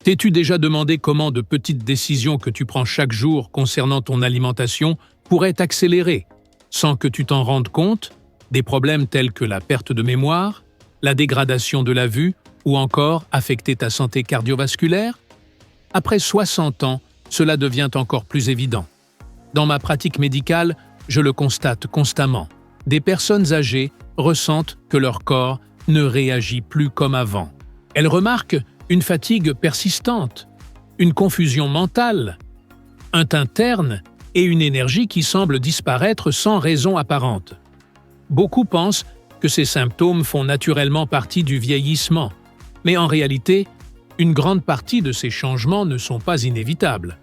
T'es-tu déjà demandé comment de petites décisions que tu prends chaque jour concernant ton alimentation pourraient accélérer, sans que tu t'en rendes compte, des problèmes tels que la perte de mémoire, la dégradation de la vue ou encore affecter ta santé cardiovasculaire? Après 60 ans, cela devient encore plus évident. Dans ma pratique médicale, je le constate constamment. Des personnes âgées ressentent que leur corps ne réagit plus comme avant. Elles remarquent une fatigue persistante, une confusion mentale, un teint terne et une énergie qui semble disparaître sans raison apparente. Beaucoup pensent que ces symptômes font naturellement partie du vieillissement, mais en réalité, une grande partie de ces changements ne sont pas inévitables.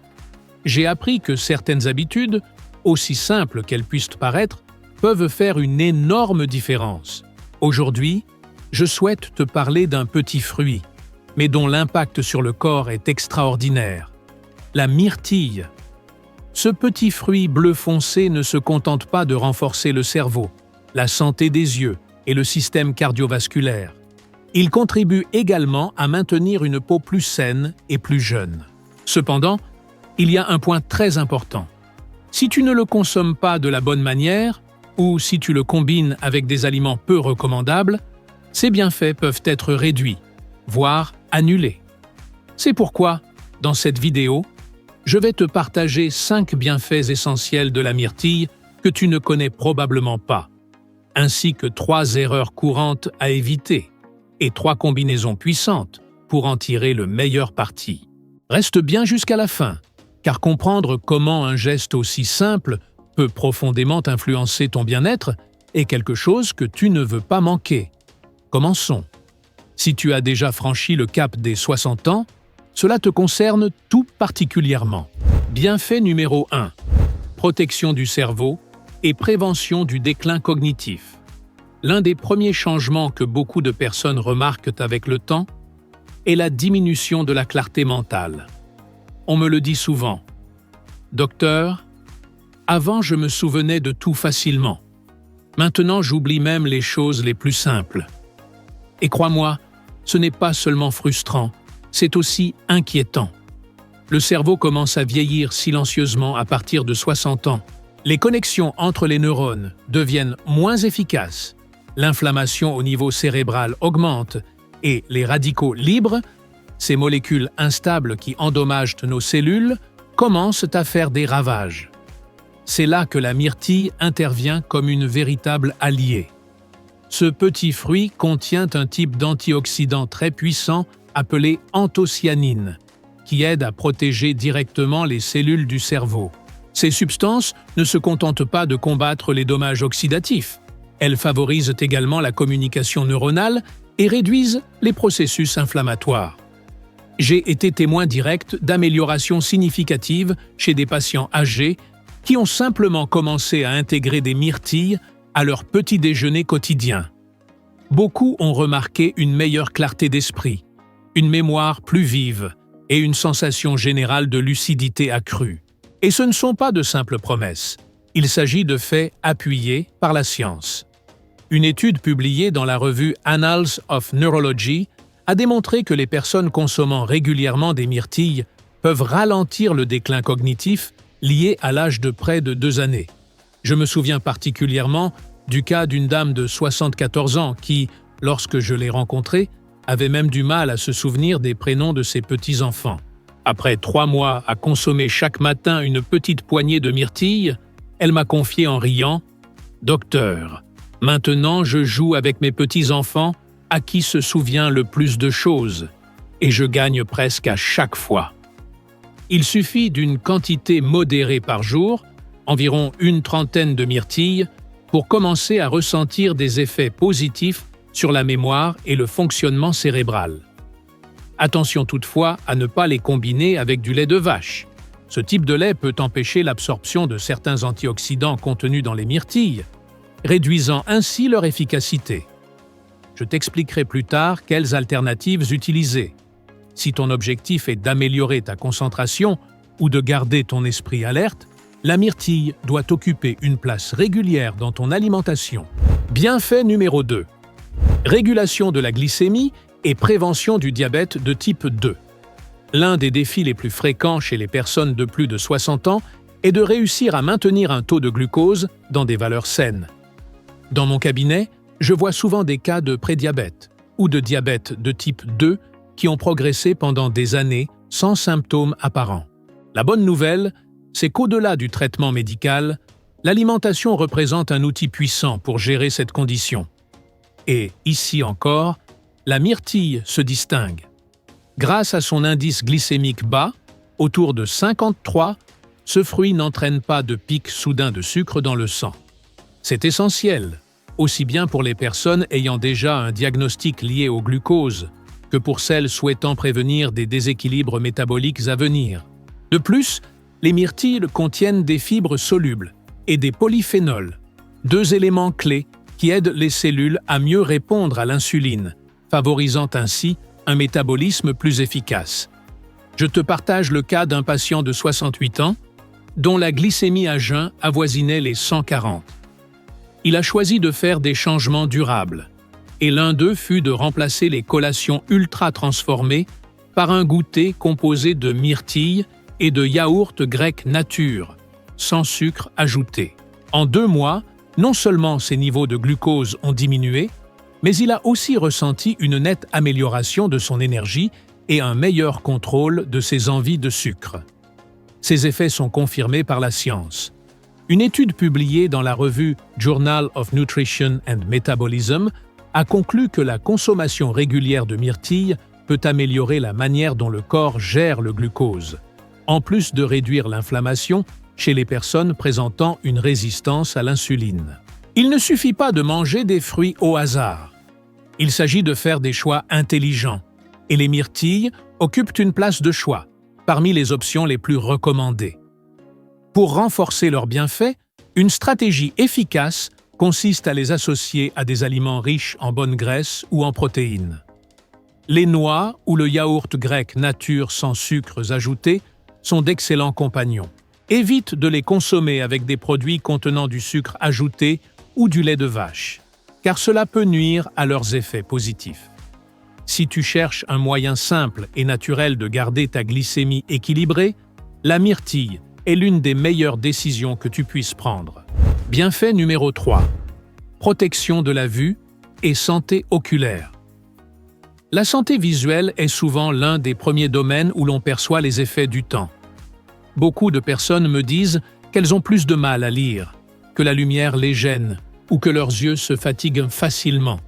J'ai appris que certaines habitudes, aussi simples qu'elles puissent paraître, peuvent faire une énorme différence. Aujourd'hui, je souhaite te parler d'un petit fruit, mais dont l'impact sur le corps est extraordinaire. La myrtille. Ce petit fruit bleu foncé ne se contente pas de renforcer le cerveau, la santé des yeux et le système cardiovasculaire. Il contribue également à maintenir une peau plus saine et plus jeune. Cependant, il y a un point très important. Si tu ne le consommes pas de la bonne manière, ou si tu le combines avec des aliments peu recommandables, ses bienfaits peuvent être réduits, voire annulés. C'est pourquoi, dans cette vidéo, je vais te partager 5 bienfaits essentiels de la myrtille que tu ne connais probablement pas, ainsi que 3 erreurs courantes à éviter et 3 combinaisons puissantes pour en tirer le meilleur parti. Reste bien jusqu'à la fin, car comprendre comment un geste aussi simple peut profondément influencer ton bien-être est quelque chose que tu ne veux pas manquer. Commençons. Si tu as déjà franchi le cap des 60 ans, cela te concerne tout particulièrement. Bienfait numéro 1. Protection du cerveau et prévention du déclin cognitif. L'un des premiers changements que beaucoup de personnes remarquent avec le temps est la diminution de la clarté mentale. On me le dit souvent. « Docteur, avant je me souvenais de tout facilement. Maintenant j'oublie même les choses les plus simples. » Et crois-moi, ce n'est pas seulement frustrant, c'est aussi inquiétant. Le cerveau commence à vieillir silencieusement à partir de 60 ans. Les connexions entre les neurones deviennent moins efficaces, l'inflammation au niveau cérébral augmente et les radicaux libres, ces molécules instables qui endommagent nos cellules, commencent à faire des ravages. C'est là que la myrtille intervient comme une véritable alliée. Ce petit fruit contient un type d'antioxydant très puissant appelé anthocyanine, qui aide à protéger directement les cellules du cerveau. Ces substances ne se contentent pas de combattre les dommages oxydatifs. Elles favorisent également la communication neuronale et réduisent les processus inflammatoires. J'ai été témoin direct d'améliorations significatives chez des patients âgés qui ont simplement commencé à intégrer des myrtilles à leur petit déjeuner quotidien. Beaucoup ont remarqué une meilleure clarté d'esprit, une mémoire plus vive et une sensation générale de lucidité accrue. Et ce ne sont pas de simples promesses. Il s'agit de faits appuyés par la science. Une étude publiée dans la revue Annals of Neurology a démontré que les personnes consommant régulièrement des myrtilles peuvent ralentir le déclin cognitif lié à l'âge de près de 2 années. Je me souviens particulièrement du cas d'une dame de 74 ans qui, lorsque je l'ai rencontrée, avait même du mal à se souvenir des prénoms de ses petits-enfants. Après 3 mois à consommer chaque matin une petite poignée de myrtilles, elle m'a confié en riant « Docteur, maintenant je joue avec mes petits-enfants à qui se souvient le plus de choses, et je gagne presque à chaque fois. » Il suffit d'une quantité modérée par jour, environ une trentaine de myrtilles, pour commencer à ressentir des effets positifs sur la mémoire et le fonctionnement cérébral. Attention toutefois à ne pas les combiner avec du lait de vache. Ce type de lait peut empêcher l'absorption de certains antioxydants contenus dans les myrtilles, réduisant ainsi leur efficacité. Je t'expliquerai plus tard quelles alternatives utiliser. Si ton objectif est d'améliorer ta concentration ou de garder ton esprit alerte, la myrtille doit occuper une place régulière dans ton alimentation. Bienfait numéro 2. Régulation de la glycémie et prévention du diabète de type 2. L'un des défis les plus fréquents chez les personnes de plus de 60 ans est de réussir à maintenir un taux de glucose dans des valeurs saines. Dans mon cabinet, je vois souvent des cas de prédiabète ou de diabète de type 2 qui ont progressé pendant des années sans symptômes apparents. La bonne nouvelle, c'est qu'au-delà du traitement médical, l'alimentation représente un outil puissant pour gérer cette condition. Et, ici encore, la myrtille se distingue. Grâce à son indice glycémique bas, autour de 53, ce fruit n'entraîne pas de pic soudain de sucre dans le sang. C'est essentiel, aussi bien pour les personnes ayant déjà un diagnostic lié au glucose que pour celles souhaitant prévenir des déséquilibres métaboliques à venir. De plus, les myrtilles contiennent des fibres solubles et des polyphénols, deux éléments clés qui aident les cellules à mieux répondre à l'insuline, favorisant ainsi un métabolisme plus efficace. Je te partage le cas d'un patient de 68 ans dont la glycémie à jeun avoisinait les 140. Il a choisi de faire des changements durables, et l'un d'eux fut de remplacer les collations ultra transformées par un goûter composé de myrtilles et de yaourt grec nature, sans sucre ajouté. En 2 mois, non seulement ses niveaux de glucose ont diminué, mais il a aussi ressenti une nette amélioration de son énergie et un meilleur contrôle de ses envies de sucre. Ces effets sont confirmés par la science. Une étude publiée dans la revue Journal of Nutrition and Metabolism a conclu que la consommation régulière de myrtilles peut améliorer la manière dont le corps gère le glucose, en plus de réduire l'inflammation chez les personnes présentant une résistance à l'insuline. Il ne suffit pas de manger des fruits au hasard. Il s'agit de faire des choix intelligents, et les myrtilles occupent une place de choix parmi les options les plus recommandées. Pour renforcer leurs bienfaits, une stratégie efficace consiste à les associer à des aliments riches en bonnes graisses ou en protéines. Les noix ou le yaourt grec nature sans sucres ajoutés sont d'excellents compagnons. Évite de les consommer avec des produits contenant du sucre ajouté ou du lait de vache, car cela peut nuire à leurs effets positifs. Si tu cherches un moyen simple et naturel de garder ta glycémie équilibrée, la myrtille est l'une des meilleures décisions que tu puisses prendre. Bienfait numéro 3. Protection de la vue et santé oculaire. La santé visuelle est souvent l'un des premiers domaines où l'on perçoit les effets du temps. Beaucoup de personnes me disent qu'elles ont plus de mal à lire, que la lumière les gêne ou que leurs yeux se fatiguent facilement.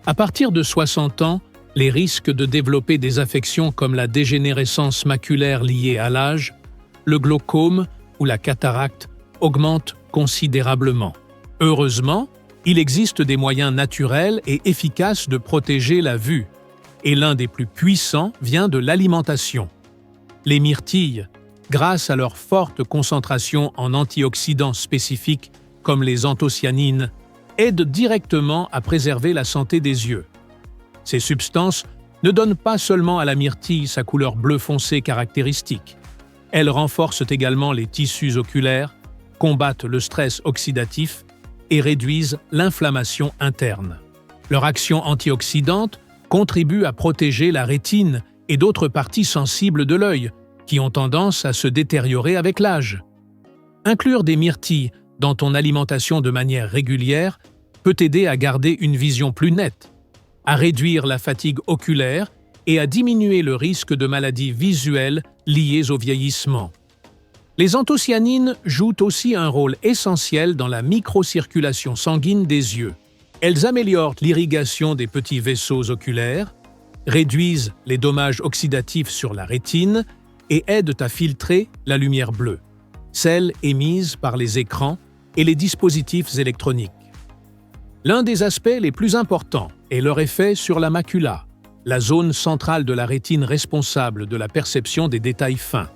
À partir de 60 ans, les risques de développer des affections comme la dégénérescence maculaire liée à l'âge, le glaucome ou la cataracte augmentent considérablement. Heureusement, il existe des moyens naturels et efficaces de protéger la vue, et l'un des plus puissants vient de l'alimentation. Les myrtilles, grâce à leur forte concentration en antioxydants spécifiques comme les anthocyanines, aident directement à préserver la santé des yeux. Ces substances ne donnent pas seulement à la myrtille sa couleur bleu foncé caractéristique. Elles renforcent également les tissus oculaires, combattent le stress oxydatif et réduisent l'inflammation interne. Leur action antioxydante contribue à protéger la rétine et d'autres parties sensibles de l'œil, qui ont tendance à se détériorer avec l'âge. Inclure des myrtilles dans ton alimentation de manière régulière peut t'aider à garder une vision plus nette, à réduire la fatigue oculaire et à diminuer le risque de maladies visuelles liées au vieillissement. Les anthocyanines jouent aussi un rôle essentiel dans la microcirculation sanguine des yeux. Elles améliorent l'irrigation des petits vaisseaux oculaires, réduisent les dommages oxydatifs sur la rétine et aident à filtrer la lumière bleue, celle émise par les écrans et les dispositifs électroniques. L'un des aspects les plus importants est leur effet sur la macula, la zone centrale de la rétine responsable de la perception des détails fins.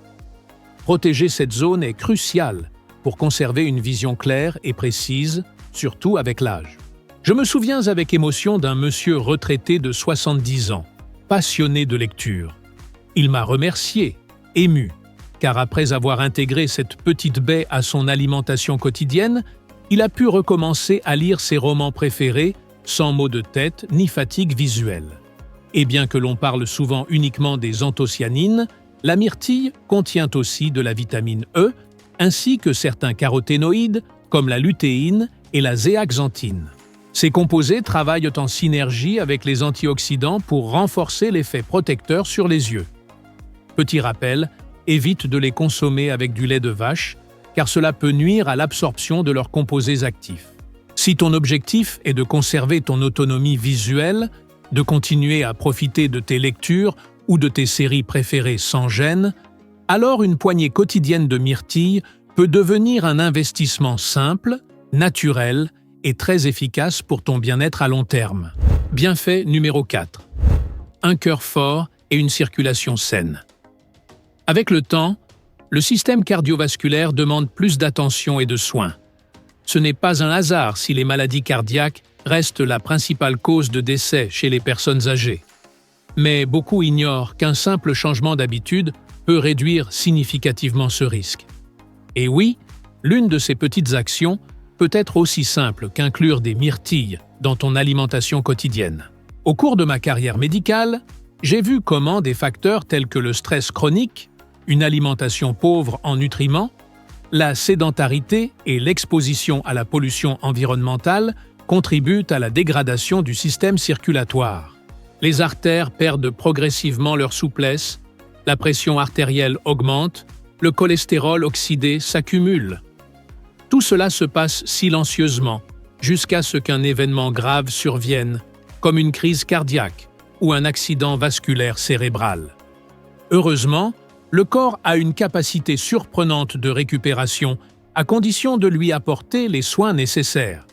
Protéger cette zone est crucial pour conserver une vision claire et précise, surtout avec l'âge. Je me souviens avec émotion d'un monsieur retraité de 70 ans, passionné de lecture. Il m'a remercié, ému, car après avoir intégré cette petite baie à son alimentation quotidienne, il a pu recommencer à lire ses romans préférés sans maux de tête ni fatigue visuelle. Et bien que l'on parle souvent uniquement des anthocyanines, La myrtille contient aussi de la vitamine E, ainsi que certains caroténoïdes comme la lutéine et la zéaxanthine. Ces composés travaillent en synergie avec les antioxydants pour renforcer l'effet protecteur sur les yeux. Petit rappel, évite de les consommer avec du lait de vache, car cela peut nuire à l'absorption de leurs composés actifs. Si ton objectif est de conserver ton autonomie visuelle, de continuer à profiter de tes lectures ou de tes séries préférées sans gêne, alors une poignée quotidienne de myrtilles peut devenir un investissement simple, naturel et très efficace pour ton bien-être à long terme. Bienfait numéro 4. Un cœur fort et une circulation saine. Avec le temps, le système cardiovasculaire demande plus d'attention et de soins. Ce n'est pas un hasard si les maladies cardiaques restent la principale cause de décès chez les personnes âgées. Mais beaucoup ignorent qu'un simple changement d'habitude peut réduire significativement ce risque. Et oui, l'une de ces petites actions peut être aussi simple qu'inclure des myrtilles dans ton alimentation quotidienne. Au cours de ma carrière médicale, j'ai vu comment des facteurs tels que le stress chronique, une alimentation pauvre en nutriments, la sédentarité et l'exposition à la pollution environnementale contribuent à la dégradation du système circulatoire. Les artères perdent progressivement leur souplesse, la pression artérielle augmente, le cholestérol oxydé s'accumule. Tout cela se passe silencieusement, jusqu'à ce qu'un événement grave survienne, comme une crise cardiaque ou un accident vasculaire cérébral. Heureusement, le corps a une capacité surprenante de récupération, à condition de lui apporter les soins nécessaires.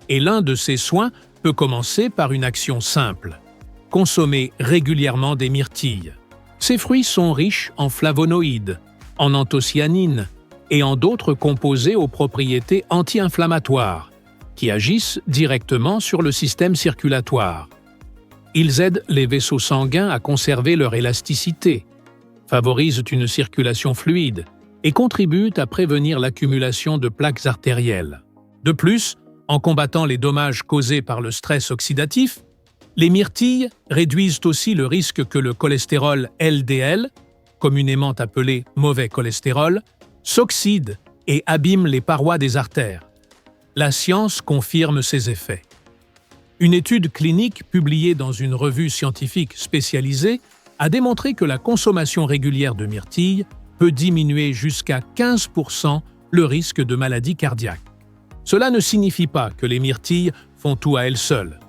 Et l'un de ces soins peut commencer par une action simple. Consommer régulièrement des myrtilles. Ces fruits sont riches en flavonoïdes, en anthocyanines et en d'autres composés aux propriétés anti-inflammatoires, qui agissent directement sur le système circulatoire. Ils aident les vaisseaux sanguins à conserver leur élasticité, favorisent une circulation fluide et contribuent à prévenir l'accumulation de plaques artérielles. De plus, en combattant les dommages causés par le stress oxydatif, les myrtilles réduisent aussi le risque que le cholestérol LDL, communément appelé mauvais cholestérol, s'oxyde et abîme les parois des artères. La science confirme ces effets. Une étude clinique publiée dans une revue scientifique spécialisée a démontré que la consommation régulière de myrtilles peut diminuer jusqu'à 15% le risque de maladie cardiaque. Cela ne signifie pas que les myrtilles font tout à elles seules,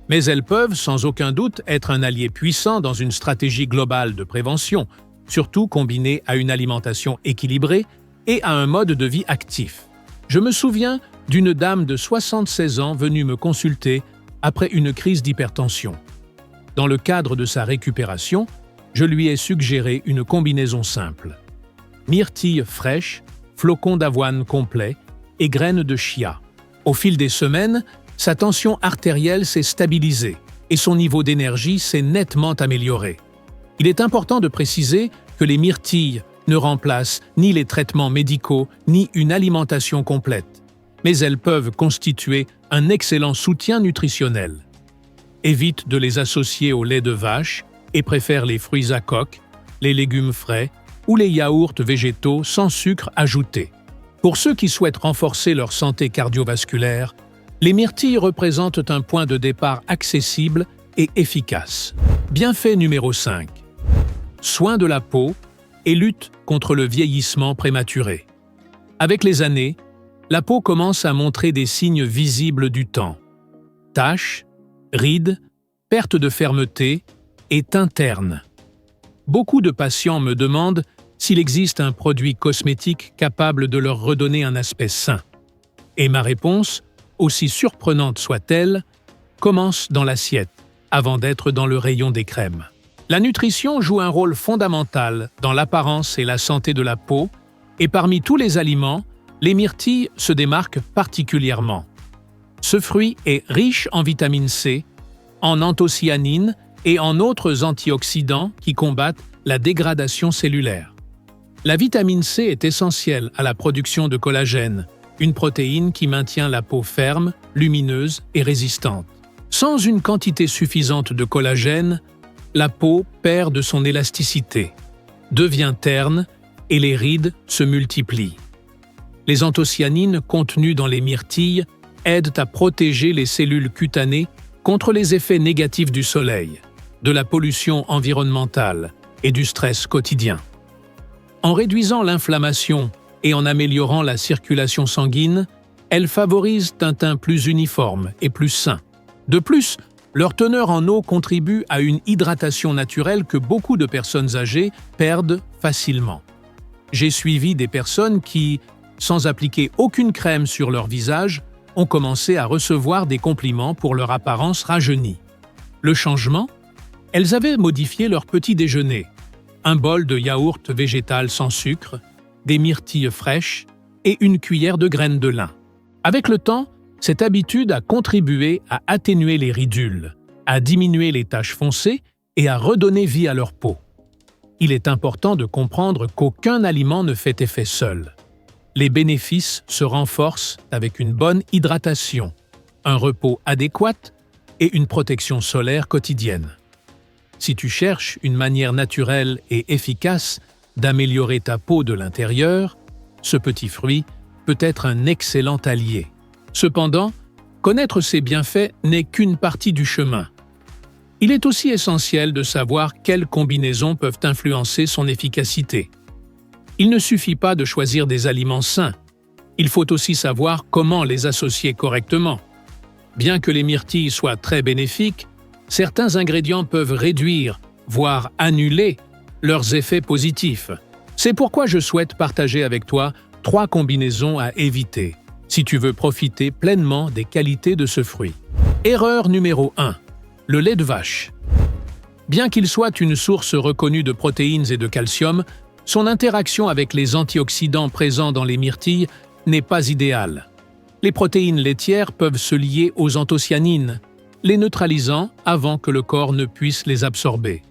mais elles peuvent sans aucun doute être un allié puissant dans une stratégie globale de prévention, surtout combinée à une alimentation équilibrée et à un mode de vie actif. Je me souviens d'une dame de 76 ans venue me consulter après une crise d'hypertension. Dans le cadre de sa récupération, je lui ai suggéré une combinaison simple. Myrtilles fraîches, flocons d'avoine complets et graines de chia. Au fil des semaines, sa tension artérielle s'est stabilisée et son niveau d'énergie s'est nettement amélioré. Il est important de préciser que les myrtilles ne remplacent ni les traitements médicaux ni une alimentation complète, mais elles peuvent constituer un excellent soutien nutritionnel. Évite de les associer au lait de vache et préfère les fruits à coque, les légumes frais ou les yaourts végétaux sans sucre ajouté. Pour ceux qui souhaitent renforcer leur santé cardiovasculaire, les myrtilles représentent un point de départ accessible et efficace. Bienfait numéro 5. Soin de la peau et lutte contre le vieillissement prématuré. Avec les années, la peau commence à montrer des signes visibles du temps. Taches, rides, perte de fermeté et teint terne. Beaucoup de patients me demandent s'il existe un produit cosmétique capable de leur redonner un aspect sain. Et ma réponse, aussi surprenante soit-elle, commence dans l'assiette, avant d'être dans le rayon des crèmes. La nutrition joue un rôle fondamental dans l'apparence et la santé de la peau, et parmi tous les aliments, les myrtilles se démarquent particulièrement. Ce fruit est riche en vitamine C, en anthocyanines et en autres antioxydants qui combattent la dégradation cellulaire. La vitamine C est essentielle à la production de collagène, une protéine qui maintient la peau ferme, lumineuse et résistante. Sans une quantité suffisante de collagène, la peau perd de son élasticité. devient terne et les rides se multiplient. Les anthocyanines contenues dans les myrtilles aident à protéger les cellules cutanées contre les effets négatifs du soleil, de la pollution environnementale et du stress quotidien. En réduisant l'inflammation et en améliorant la circulation sanguine, elles favorisent un teint plus uniforme et plus sain. De plus, leur teneur en eau contribue à une hydratation naturelle que beaucoup de personnes âgées perdent facilement. J'ai suivi des personnes qui, sans appliquer aucune crème sur leur visage, ont commencé à recevoir des compliments pour leur apparence rajeunie. Le changement? Elles avaient modifié leur petit déjeuner. Un bol de yaourt végétal sans sucre, des myrtilles fraîches et une cuillère de graines de lin. Avec le temps, cette habitude a contribué à atténuer les ridules, à diminuer les taches foncées et à redonner vie à leur peau. Il est important de comprendre qu'aucun aliment ne fait effet seul. Les bénéfices se renforcent avec une bonne hydratation, un repos adéquat et une protection solaire quotidienne. Si tu cherches une manière naturelle et efficace d'améliorer ta peau de l'intérieur, ce petit fruit peut être un excellent allié. Cependant, connaître ses bienfaits n'est qu'une partie du chemin. Il est aussi essentiel de savoir quelles combinaisons peuvent influencer son efficacité. Il ne suffit pas de choisir des aliments sains. Il faut aussi savoir comment les associer correctement. Bien que les myrtilles soient très bénéfiques, certains ingrédients peuvent réduire, voire annuler, leurs effets positifs. C'est pourquoi je souhaite partager avec toi 3 combinaisons à éviter si tu veux profiter pleinement des qualités de ce fruit. Erreur numéro 1. Le lait de vache. Bien qu'il soit une source reconnue de protéines et de calcium, son interaction avec les antioxydants présents dans les myrtilles n'est pas idéale. Les protéines laitières peuvent se lier aux anthocyanines, les neutralisant avant que le corps ne puisse les absorber.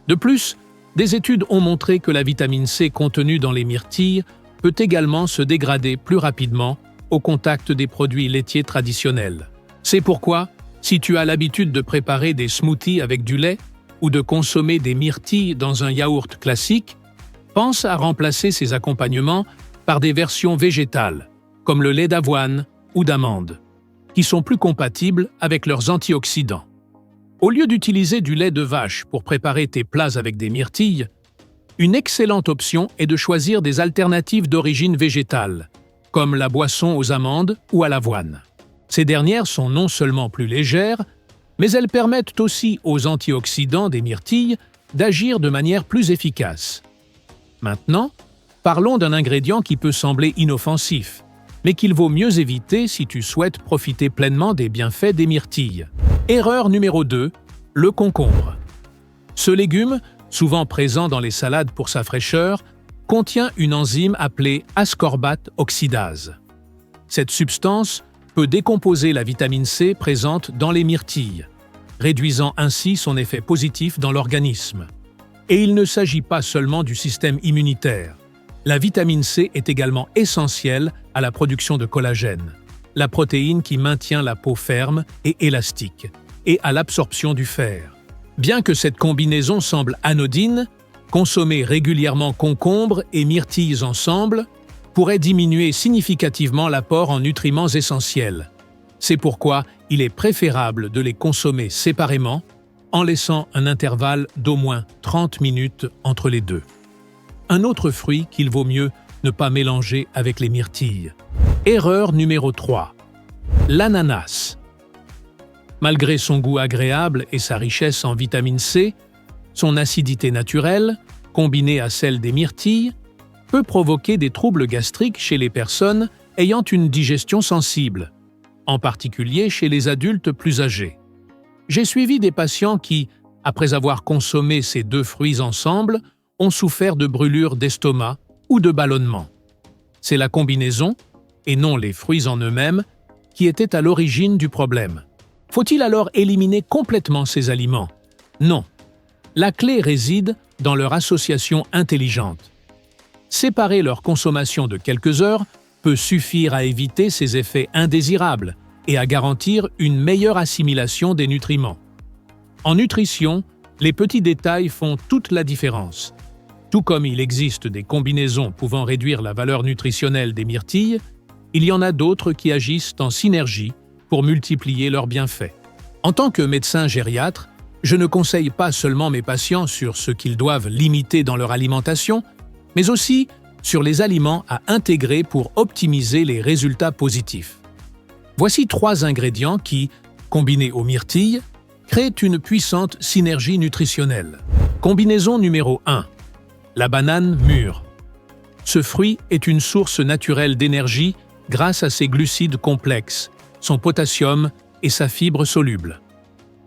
De plus, des études ont montré que la vitamine C contenue dans les myrtilles peut également se dégrader plus rapidement au contact des produits laitiers traditionnels. C'est pourquoi, si tu as l'habitude de préparer des smoothies avec du lait ou de consommer des myrtilles dans un yaourt classique, pense à remplacer ces accompagnements par des versions végétales, comme le lait d'avoine ou d'amande, qui sont plus compatibles avec leurs antioxydants. Au lieu d'utiliser du lait de vache pour préparer tes plats avec des myrtilles, une excellente option est de choisir des alternatives d'origine végétale, comme la boisson aux amandes ou à l'avoine. Ces dernières sont non seulement plus légères, mais elles permettent aussi aux antioxydants des myrtilles d'agir de manière plus efficace. Maintenant, parlons d'un ingrédient qui peut sembler inoffensif, mais qu'il vaut mieux éviter si tu souhaites profiter pleinement des bienfaits des myrtilles. Erreur numéro 2, le concombre. Ce légume, souvent présent dans les salades pour sa fraîcheur, contient une enzyme appelée ascorbate oxydase. Cette substance peut décomposer la vitamine C présente dans les myrtilles, réduisant ainsi son effet positif dans l'organisme. Et il ne s'agit pas seulement du système immunitaire. La vitamine C est également essentielle à la production de collagène, la protéine qui maintient la peau ferme et élastique, et à l'absorption du fer. Bien que cette combinaison semble anodine, consommer régulièrement concombre et myrtilles ensemble pourrait diminuer significativement l'apport en nutriments essentiels. C'est pourquoi il est préférable de les consommer séparément, en laissant un intervalle d'au moins 30 minutes entre les deux. Un autre fruit qu'il vaut mieux ne pas mélanger avec les myrtilles. Erreur numéro 3. L'ananas. Malgré son goût agréable et sa richesse en vitamine C, son acidité naturelle, combinée à celle des myrtilles, peut provoquer des troubles gastriques chez les personnes ayant une digestion sensible, en particulier chez les adultes plus âgés. J'ai suivi des patients qui, après avoir consommé ces 2 fruits ensemble, ont souffert de brûlures d'estomac ou de ballonnements. C'est la combinaison, et non les fruits en eux-mêmes, qui était à l'origine du problème. Faut-il alors éliminer complètement ces aliments? Non. La clé réside dans leur association intelligente. Séparer leur consommation de quelques heures peut suffire à éviter ces effets indésirables et à garantir une meilleure assimilation des nutriments. En nutrition, les petits détails font toute la différence. Tout comme il existe des combinaisons pouvant réduire la valeur nutritionnelle des myrtilles, il y en a d'autres qui agissent en synergie pour multiplier leurs bienfaits. En tant que médecin gériatre, je ne conseille pas seulement mes patients sur ce qu'ils doivent limiter dans leur alimentation, mais aussi sur les aliments à intégrer pour optimiser les résultats positifs. Voici 3 ingrédients qui, combinés aux myrtilles, créent une puissante synergie nutritionnelle. Combinaison numéro 1. La banane mûre. Ce fruit est une source naturelle d'énergie grâce à ses glucides complexes, son potassium et sa fibre soluble.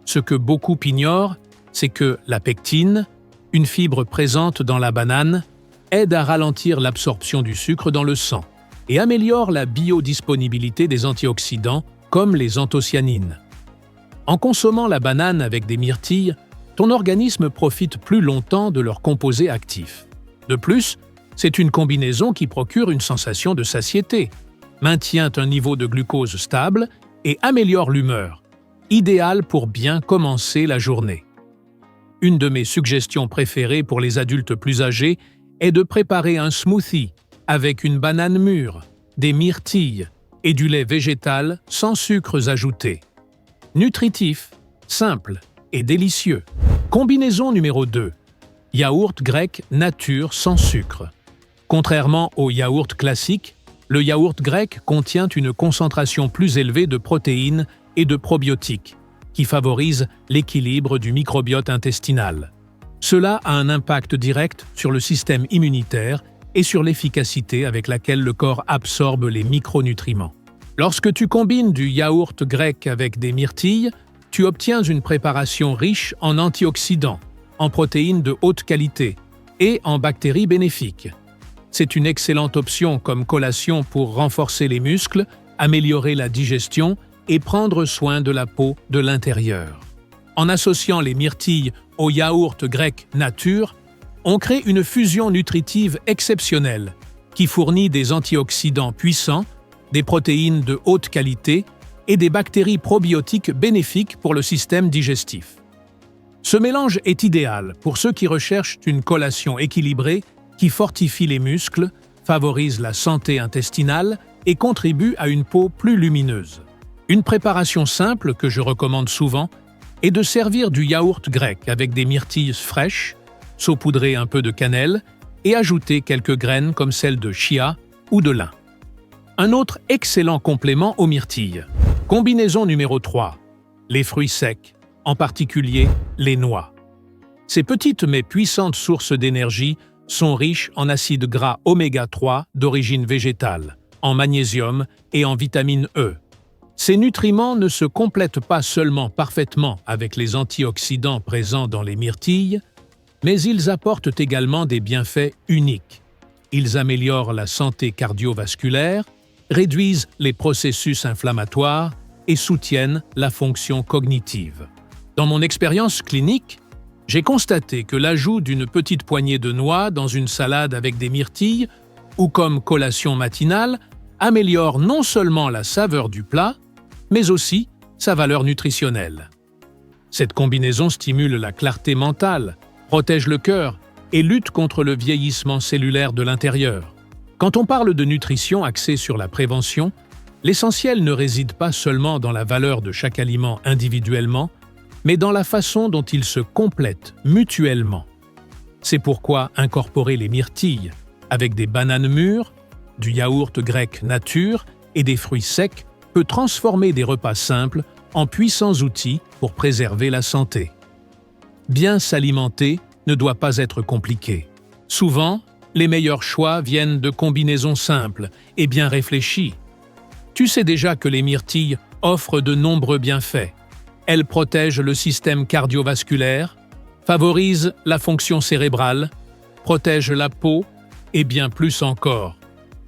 Ce que beaucoup ignorent, c'est que la pectine, une fibre présente dans la banane, aide à ralentir l'absorption du sucre dans le sang et améliore la biodisponibilité des antioxydants comme les anthocyanines. En consommant la banane avec des myrtilles, ton organisme profite plus longtemps de leurs composés actifs. De plus, c'est une combinaison qui procure une sensation de satiété, maintient un niveau de glucose stable et améliore l'humeur, idéal pour bien commencer la journée. Une de mes suggestions préférées pour les adultes plus âgés est de préparer un smoothie avec une banane mûre, des myrtilles et du lait végétal sans sucres ajoutés. Nutritif, simple et délicieux. Combinaison numéro 2. Yaourt grec nature sans sucre. Contrairement au yaourt classique, le yaourt grec contient une concentration plus élevée de protéines et de probiotiques, qui favorisent l'équilibre du microbiote intestinal. Cela a un impact direct sur le système immunitaire et sur l'efficacité avec laquelle le corps absorbe les micronutriments. Lorsque tu combines du yaourt grec avec des myrtilles, tu obtiens une préparation riche en antioxydants, en protéines de haute qualité et en bactéries bénéfiques. C'est une excellente option comme collation pour renforcer les muscles, améliorer la digestion et prendre soin de la peau de l'intérieur. En associant les myrtilles au yaourt grec nature, on crée une fusion nutritive exceptionnelle qui fournit des antioxydants puissants, des protéines de haute qualité et des bactéries probiotiques bénéfiques pour le système digestif. Ce mélange est idéal pour ceux qui recherchent une collation équilibrée qui fortifie les muscles, favorise la santé intestinale et contribue à une peau plus lumineuse. Une préparation simple que je recommande souvent est de servir du yaourt grec avec des myrtilles fraîches, saupoudrer un peu de cannelle et ajouter quelques graines comme celles de chia ou de lin. Un autre excellent complément aux myrtilles. Combinaison numéro 3. Les fruits secs, en particulier les noix. Ces petites mais puissantes sources d'énergie sont riches en acides gras oméga 3 d'origine végétale, en magnésium et en vitamine E. Ces nutriments ne se complètent pas seulement parfaitement avec les antioxydants présents dans les myrtilles, mais ils apportent également des bienfaits uniques. Ils améliorent la santé cardiovasculaire, réduisent les processus inflammatoires et soutiennent la fonction cognitive. Dans mon expérience clinique, j'ai constaté que l'ajout d'une petite poignée de noix dans une salade avec des myrtilles ou comme collation matinale améliore non seulement la saveur du plat, mais aussi sa valeur nutritionnelle. Cette combinaison stimule la clarté mentale, protège le cœur et lutte contre le vieillissement cellulaire de l'intérieur. Quand on parle de nutrition axée sur la prévention, l'essentiel ne réside pas seulement dans la valeur de chaque aliment individuellement, mais dans la façon dont ils se complètent mutuellement. C'est pourquoi incorporer les myrtilles avec des bananes mûres, du yaourt grec nature et des fruits secs peut transformer des repas simples en puissants outils pour préserver la santé. Bien s'alimenter ne doit pas être compliqué. Souvent, les meilleurs choix viennent de combinaisons simples et bien réfléchies. Tu sais déjà que les myrtilles offrent de nombreux bienfaits. Elles protègent le système cardiovasculaire, favorisent la fonction cérébrale, protègent la peau et bien plus encore.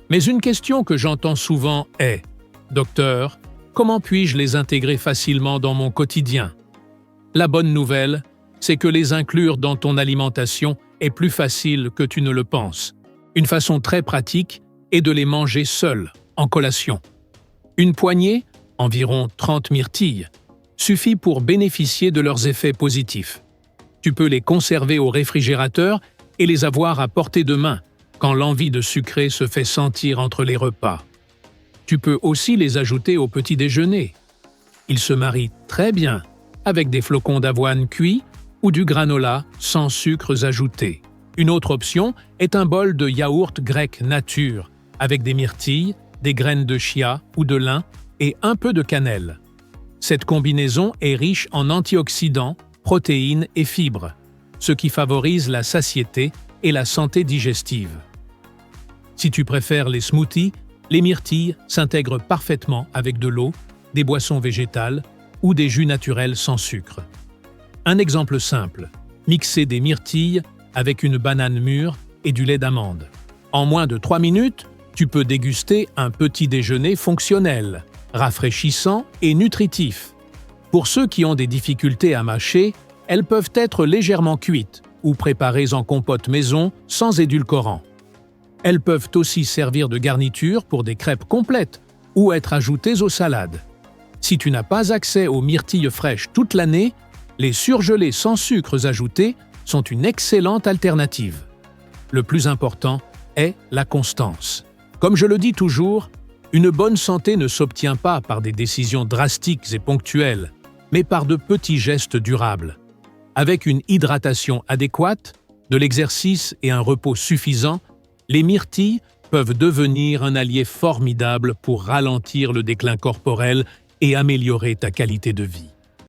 Mais une question que j'entends souvent est « Docteur, comment puis-je les intégrer facilement dans mon quotidien ?» La bonne nouvelle, c'est que les inclure dans ton alimentation est plus facile que tu ne le penses. Une façon très pratique est de les manger seuls, en collation. Une poignée, environ 30 myrtilles, suffit pour bénéficier de leurs effets positifs. Tu peux les conserver au réfrigérateur et les avoir à portée de main quand l'envie de sucrer se fait sentir entre les repas. Tu peux aussi les ajouter au petit déjeuner. Ils se marient très bien avec des flocons d'avoine cuits ou du granola sans sucres ajoutés. Une autre option est un bol de yaourt grec nature avec des myrtilles, des graines de chia ou de lin et un peu de cannelle. Cette combinaison est riche en antioxydants, protéines et fibres, ce qui favorise la satiété et la santé digestive. Si tu préfères les smoothies, les myrtilles s'intègrent parfaitement avec de l'eau, des boissons végétales ou des jus naturels sans sucre. Un exemple simple, mixer des myrtilles avec une banane mûre et du lait d'amande. En moins de 3 minutes, tu peux déguster un petit déjeuner fonctionnel, rafraîchissant et nutritif. Pour ceux qui ont des difficultés à mâcher, elles peuvent être légèrement cuites ou préparées en compote maison sans édulcorant. Elles peuvent aussi servir de garniture pour des crêpes complètes ou être ajoutées aux salades. Si tu n'as pas accès aux myrtilles fraîches toute l'année, les surgelés sans sucres ajoutés sont une excellente alternative. Le plus important est la constance. Comme je le dis toujours, une bonne santé ne s'obtient pas par des décisions drastiques et ponctuelles, mais par de petits gestes durables. Avec une hydratation adéquate, de l'exercice et un repos suffisant, les myrtilles peuvent devenir un allié formidable pour ralentir le déclin corporel et améliorer ta qualité de vie.